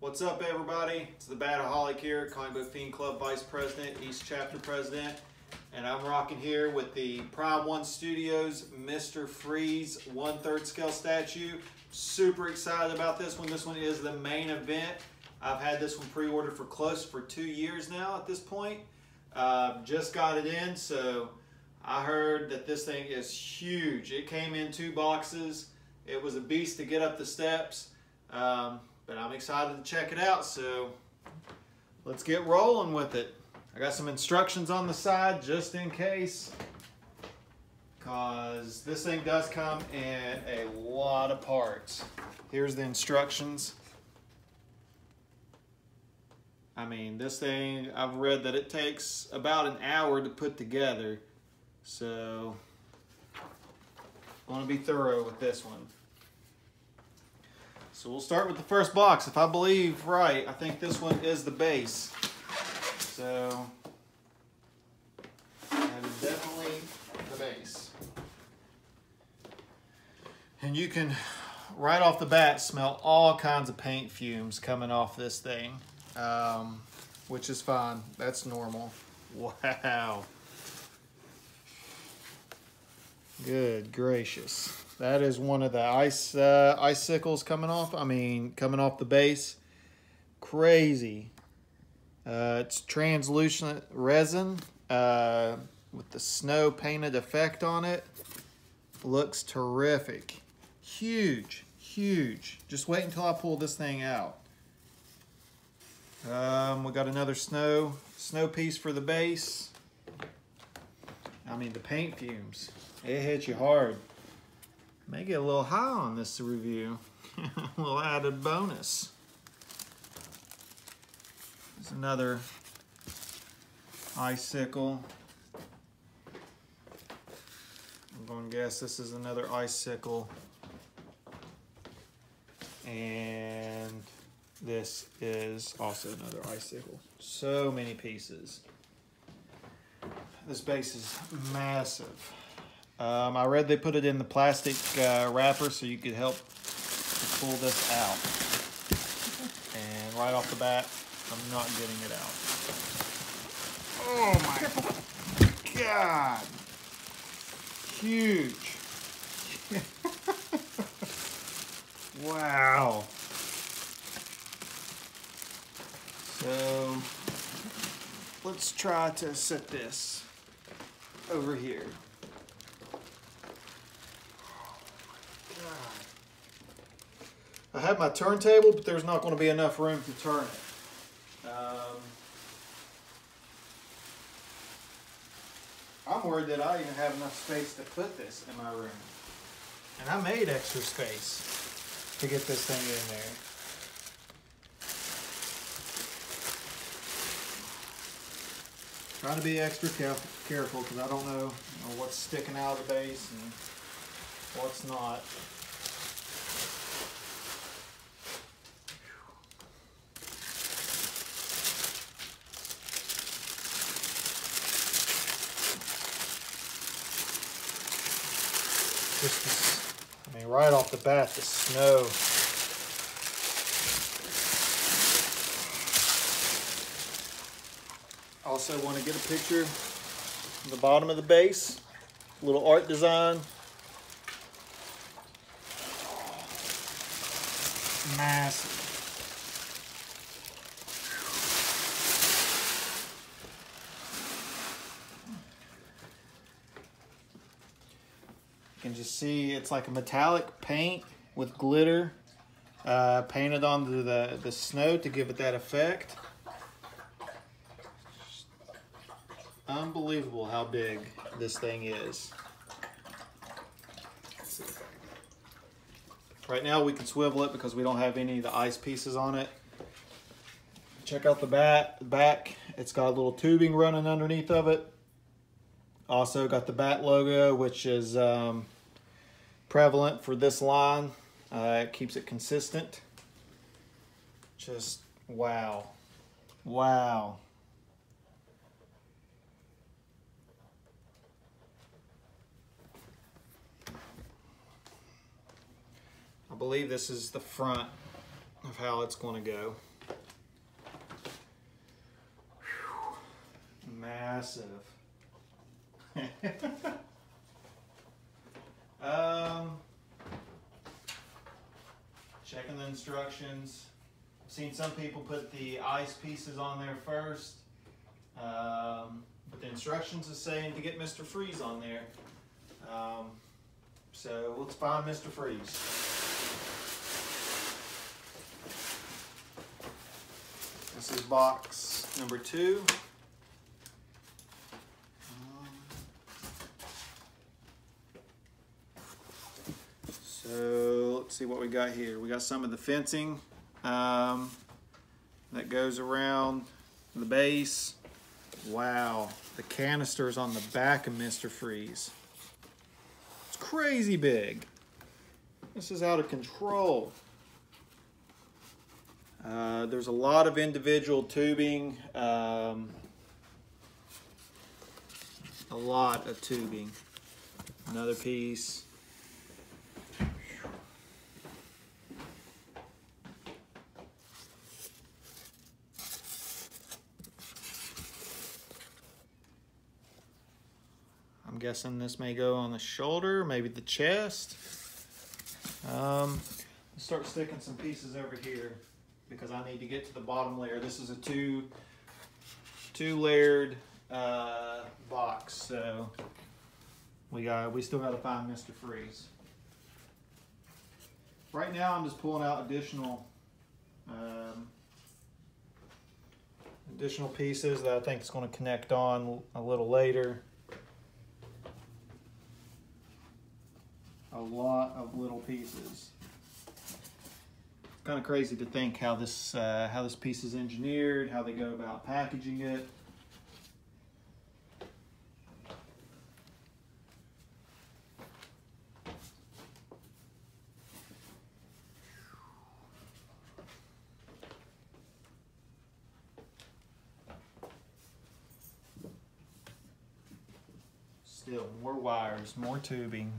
What's up, everybody? It's the Bataholic here, Comic Book Fiend Club Vice President, East Chapter President, and I'm rocking here with the Prime 1 Studios Mr. Freeze 1/3 scale statue. Super excited about this one. This one is the main event. I've had this one pre-ordered for close for 2 years now at this point. Just got it in, so I heard that this thing is huge. It came in 2 boxes. It was a beast to get up the steps. But I'm excited to check it out, so let's get rolling with it. I got some instructions on the side just in case, because this thing does come in a lot of parts. Here's the instructions. I mean, this thing, I've read that it takes about an hour to put together, so I want to be thorough with this one. So we'll start with the first box. If I believe right, I think this one is the base. So that is definitely the base. And you can, right off the bat, smell all kinds of paint fumes coming off this thing, which is fine. That's normal. Wow. Good gracious. That is one of the icicles coming off. Coming off the base. Crazy. It's translucent resin with the snow painted effect on it. Looks terrific. Huge, huge. Just wait until I pull this thing out. We got another snow piece for the base. The paint fumes. It hits you hard. May get a little high on this review. A little added bonus. There's another icicle. I'm going to guess this is another icicle. And this is also another icicle. So many pieces. This base is massive. I read they put it in the plastic wrapper so you could help to pull this out. And right off the bat, I'm not getting it out. Oh my God. Huge. Wow. So let's try to set this over here. I have my turntable, but there's not going to be enough room to turn it. I'm worried that I even have enough space to put this in my room. And I made extra space to get this thing in there. Try to be extra careful because I don't know what's sticking out of the base and what's not. Right off the bat, the snow. Also want to get a picture of the bottom of the base. A little art design. Massive. You can just see it's like a metallic paint with glitter painted onto the snow to give it that effect. Unbelievable how big this thing is. Right now we can swivel it because we don't have any of the ice pieces on it. Check out the back. It's got a little tubing running underneath of it. Also got the bat logo, which is prevalent for this line. It keeps it consistent. Just wow. Wow. I believe this is the front of how it's going to go. massive. Checking the instructions. I've seen some people put the ice pieces on there first, but the instructions is saying to get Mr. Freeze on there. So let's find Mr. Freeze. This is box number 2. So let's see what we got here. We got some of the fencing that goes around the base. Wow, the canisters on the back of Mr. Freeze. It's crazy big. This is out of control. There's a lot of individual tubing. A lot of tubing. Another piece. I'm guessing this may go on the shoulder, maybe the chest. Let's start sticking some pieces over here because I need to get to the bottom layer. This is a two-layered box, so we still got to find Mr. Freeze. Right now, I'm just pulling out additional pieces that I think is going to connect on a little later. A lot of little pieces. It's kind of crazy to think how this piece is engineered, how they go about packaging it. Still more wires, more tubing.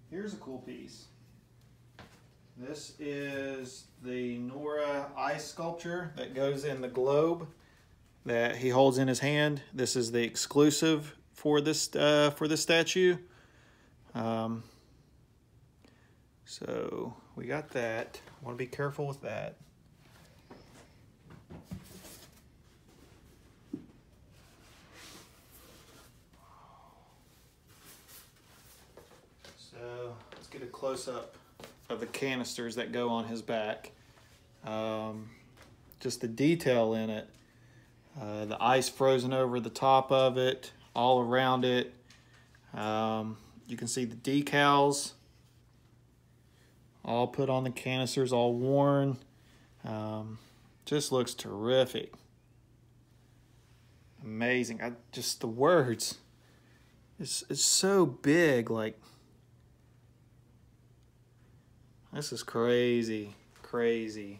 Here's a cool piece. This is the Nora Ice Sculpture that goes in the globe that he holds in his hand. This is the exclusive for this statue. So we got that. I want to be careful with that. So let's get a close-up of the canisters that go on his back. Just the detail in it. The ice frozen over the top of it, all around it. You can see the decals all put on the canisters, all worn. Just looks terrific. Amazing. Just the words. It's so big, like, this is crazy, crazy.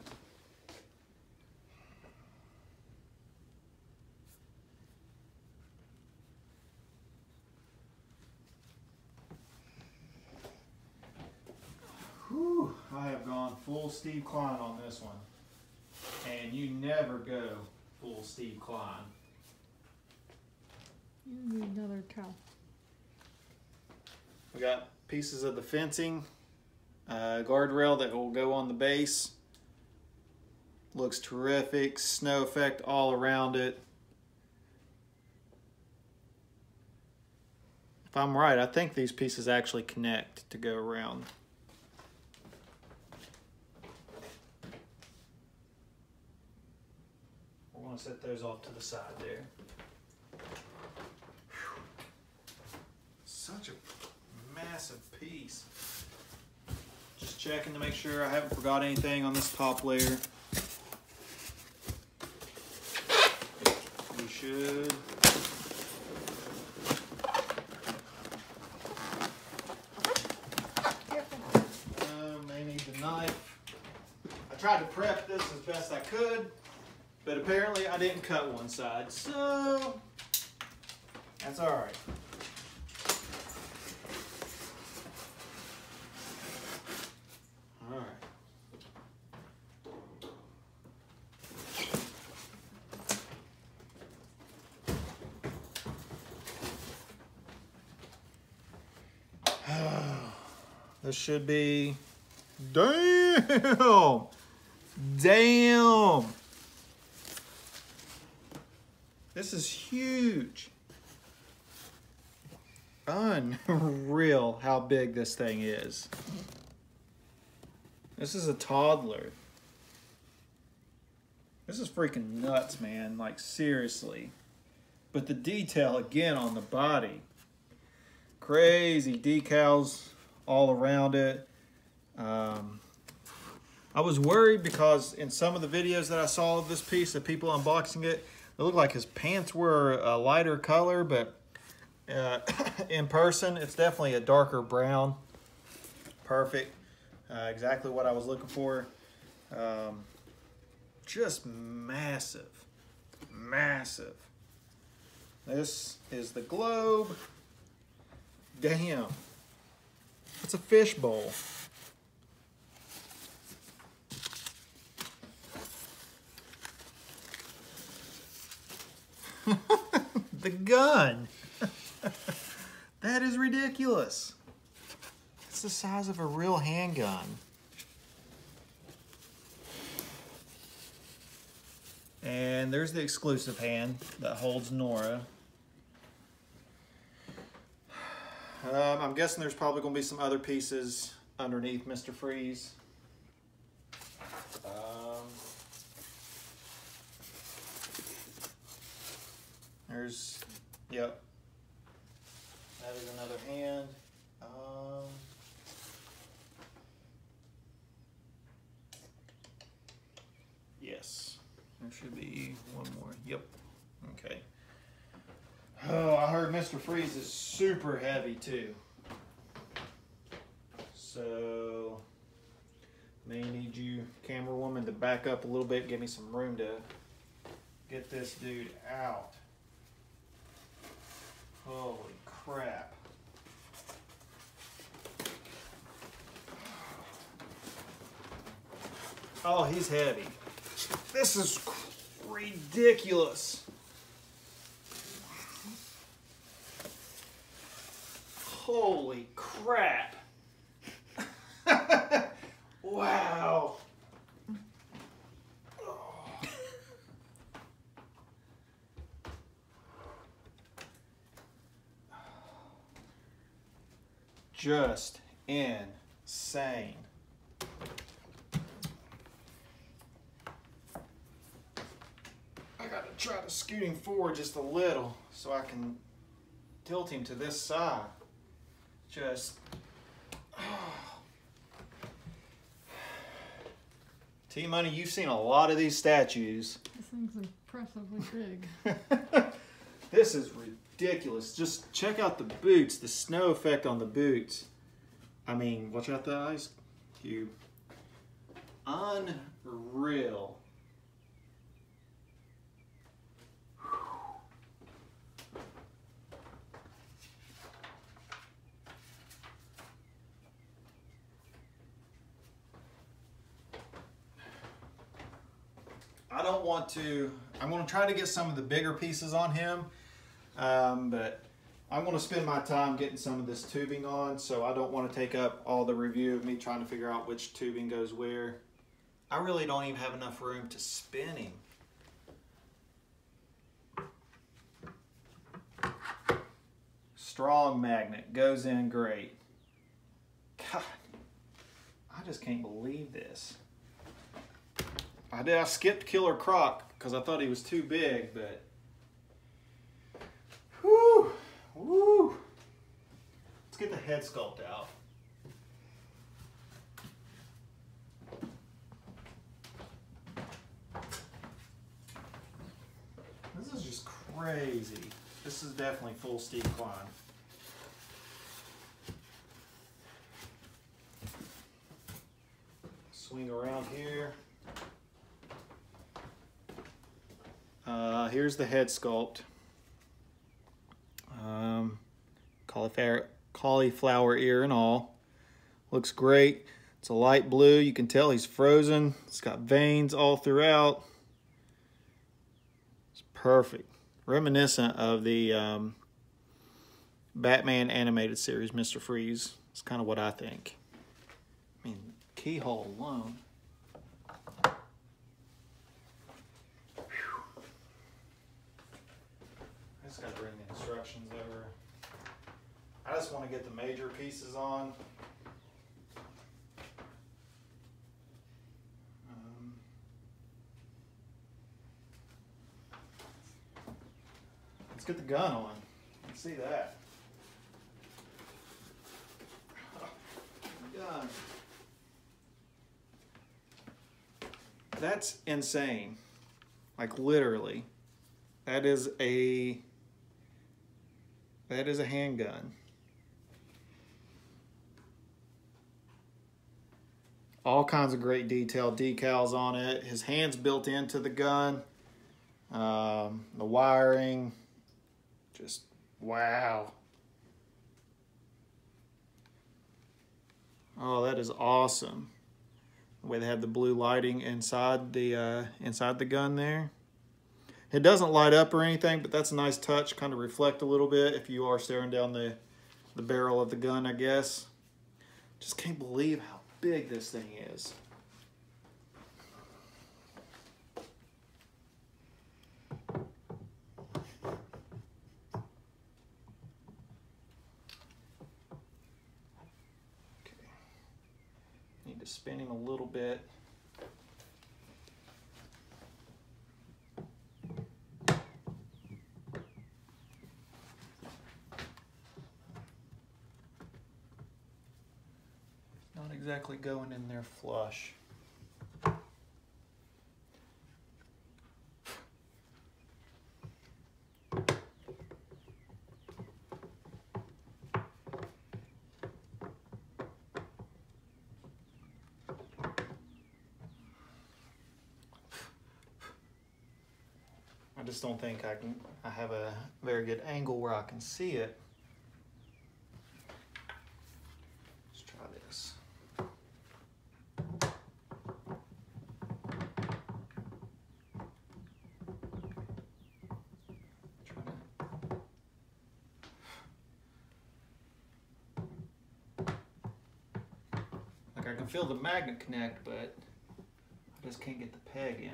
Whew, I have gone full Steve Klein on this one. And you never go full Steve Klein. You need another towel. We got pieces of the fencing. Guardrail that will go on the base. Looks terrific. Snow effect all around it. If I'm right, I think these pieces actually connect to go around. We're going to set those off to the side there. Whew. Such a massive piece. Just checking to make sure I haven't forgot anything on this top layer. We should. May need the knife. I tried to prep this as best I could, but apparently I didn't cut one side, so that's all right. This should be, damn. Damn. This is huge. Unreal how big this thing is. This is a toddler. This is freaking nuts, man. Like, seriously. But the detail, again, on the body. Crazy decals all around it. I was worried because in some of the videos that I saw of this piece, the people unboxing it, it looked like his pants were a lighter color, but in person, it's definitely a darker brown. Perfect. Exactly what I was looking for. Just massive. Massive. This is the globe. Damn. It's a fish bowl. The gun. That is ridiculous. It's the size of a real handgun. And there's the exclusive hand that holds Nora. I'm guessing there's probably going to be some other pieces underneath Mr. Freeze. There's, yep. That is another hand. Yes. There should be one more. Yep. Okay. Oh, I heard Mr. Freeze is super heavy too. So, may need you, camera woman, to back up a little bit, give me some room to get this dude out. Holy crap. Oh, he's heavy. This is ridiculous. Holy crap. Wow. Just insane. I gotta try to scoot him forward just a little so I can tilt him to this side. Just, T-Money, you've seen a lot of these statues. This thing's impressively big. This is ridiculous. Just check out the boots, the snow effect on the boots. I mean, watch out the ice cube. Unreal. I don't want to, I'm going to try to get some of the bigger pieces on him, but I'm going to spend my time getting some of this tubing on, so I don't want to take up all the review of me trying to figure out which tubing goes where. I really don't even have enough room to spin him. Strong magnet, goes in great. God, I just can't believe this. I skipped Killer Croc because I thought he was too big, but whoo, whoo. Let's get the Headsculpt out. This is just crazy. This is definitely full steep climb. Swing around here. Here's the Headsculpt. Cauliflower ear and all. Looks great. It's a light blue. You can tell he's frozen. It's got veins all throughout. It's perfect. Reminiscent of the Batman animated series, Mr. Freeze. It's kind of what I think. I mean, keyhole alone. I just gotta bring the instructions over. I just want to get the major pieces on. Let's get the gun on. Let's see that. Gun. That's insane. Like literally. That is a handgun. All kinds of great detail, decals on it. His hand's built into the gun. The wiring. Just wow. Oh, that is awesome. The way they have the blue lighting inside the gun there. It doesn't light up or anything, but that's a nice touch. Kind of reflect a little bit if you are staring down the barrel of the gun, I guess. Just can't believe how big this thing is. To spin him a little bit. Not exactly going in there flush. I just don't think I have a very good angle where I can see it. Let's try this. Like I can feel the magnet connect, but I just can't get the peg in.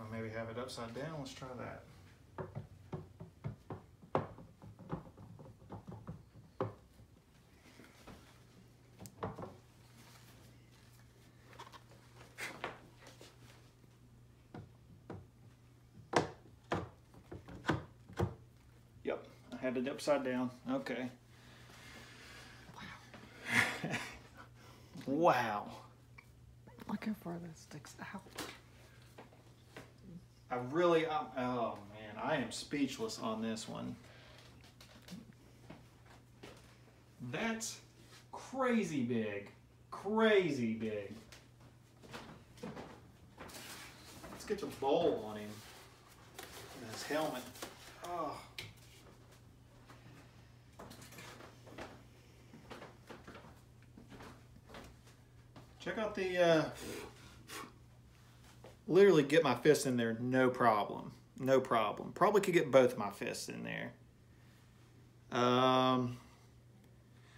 Maybe have it upside down. Let's try that. Yep, I had it upside down. Okay. Wow. Look how far that sticks out. Oh man, I am speechless on this one. That's crazy big. Crazy big. Let's get the bowl on him. And his helmet. Oh. Check out the literally get my fist in there, no problem. No problem. Probably could get both my fists in there.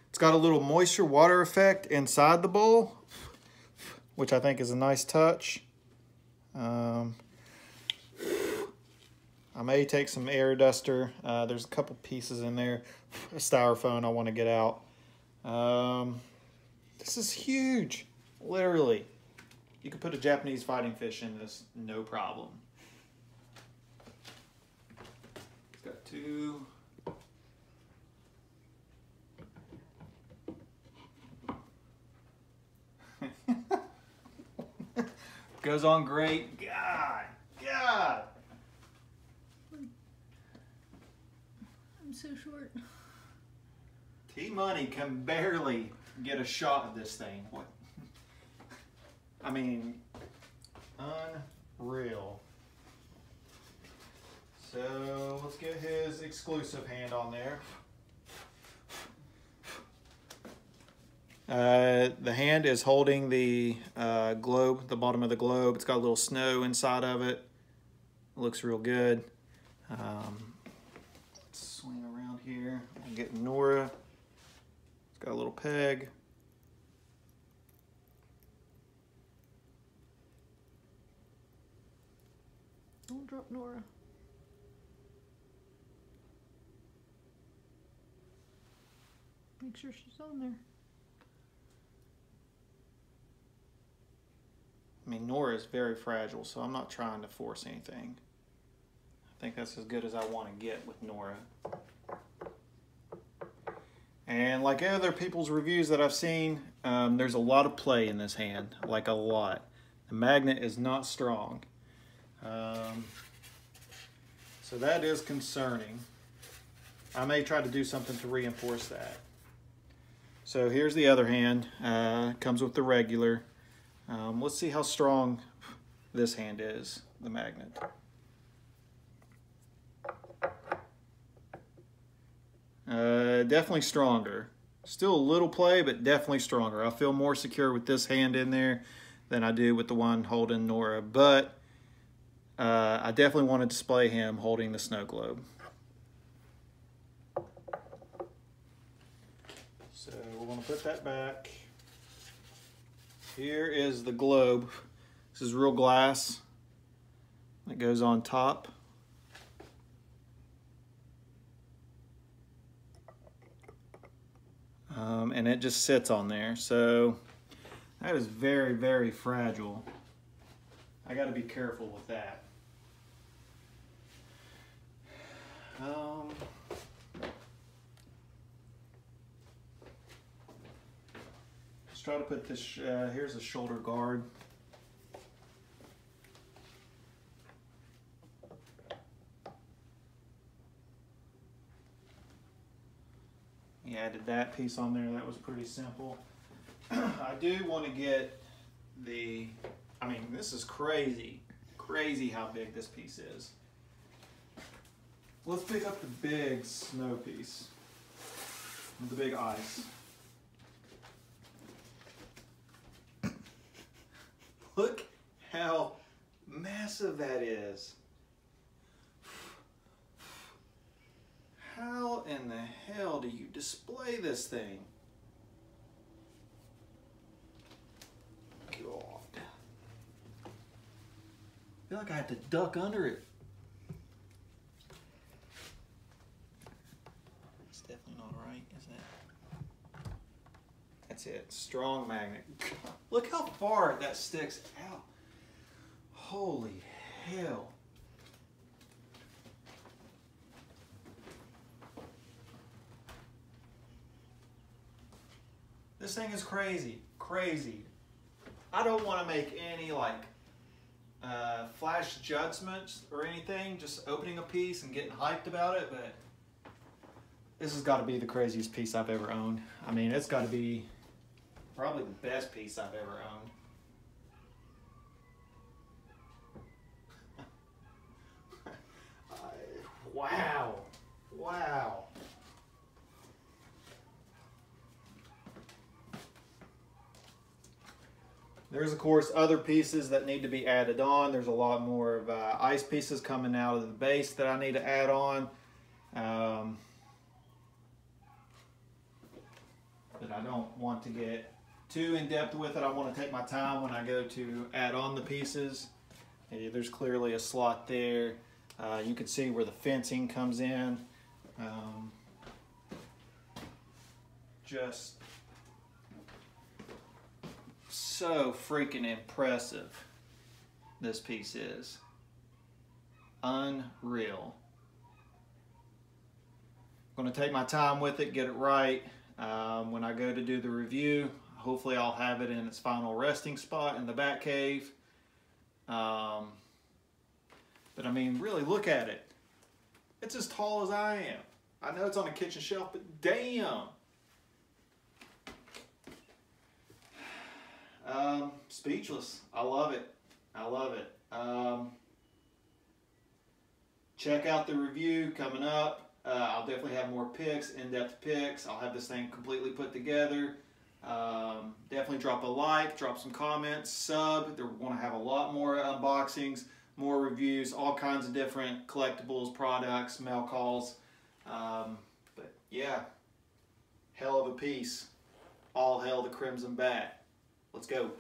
It's got a little moisture water effect inside the bowl, which I think is a nice touch. I may take some air duster. There's a couple pieces in there. A styrofoam I want to get out. This is huge, literally. You could put a Japanese fighting fish in this, no problem. It's got two. Goes on great. God. I'm so short. T-Money can barely get a shot of this thing. What? I mean, unreal. So let's get his exclusive hand on there. The hand is holding the globe, the bottom of the globe. It's got a little snow inside of it. Looks real good. Let's around here. I'm getting Nora. It's got a little peg. Don't drop Nora. Make sure she's on there. I mean, Nora is very fragile, so I'm not trying to force anything. I think that's as good as I want to get with Nora. And like other people's reviews that I've seen, there's a lot of play in this hand, like a lot. The magnet is not strong. So that is concerning. I may try to do something to reinforce that. So here's the other hand. Comes with the regular. Let's see how strong this hand is, the magnet. Definitely stronger. Still a little play, but definitely stronger. I feel more secure with this hand in there than I do with the one holding Nora. But I definitely want to display him holding the snow globe. So we're going to put that back. Here is the globe. This is real glass that goes on top. And it just sits on there. So that is very, very fragile. I got to be careful with that. Let's try to put this, here's a shoulder guard. You added that piece on there, that was pretty simple. I do want to get the, I mean, this is crazy. Crazy how big this piece is. Let's pick up the big snow piece. The big ice. Look how massive that is. How in the hell do you display this thing? God. I feel like I have to duck under it. It's definitely not right, is it? That's it. Strong magnet. Look how far that sticks out. Holy hell. This thing is crazy, crazy. I don't want to make any like flash judgments or anything, just opening a piece and getting hyped about it, but this has got to be the craziest piece I've ever owned. I mean, it's got to be probably the best piece I've ever owned. Wow, wow. There's, of course, other pieces that need to be added on. There's a lot more of ice pieces coming out of the base that I need to add on. But I don't want to get too in-depth with it. I want to take my time when I go to add on the pieces. There's clearly a slot there. You can see where the fencing comes in. Just so freaking impressive this piece is. Unreal. I'm going to take my time with it, get it right. When I go to do the review, hopefully I'll have it in its final resting spot in the back cave. But I mean, really look at it. It's as tall as I am. I know it's on a kitchen shelf, but damn. Speechless. I love it. I love it. Check out the review coming up. I'll definitely have more pics, in-depth pics. I'll have this thing completely put together. Definitely drop a like, drop some comments, sub. We're going to have a lot more unboxings, more reviews, all kinds of different collectibles, products, mail calls. But peace. All hail the Crimson Bat. Let's go.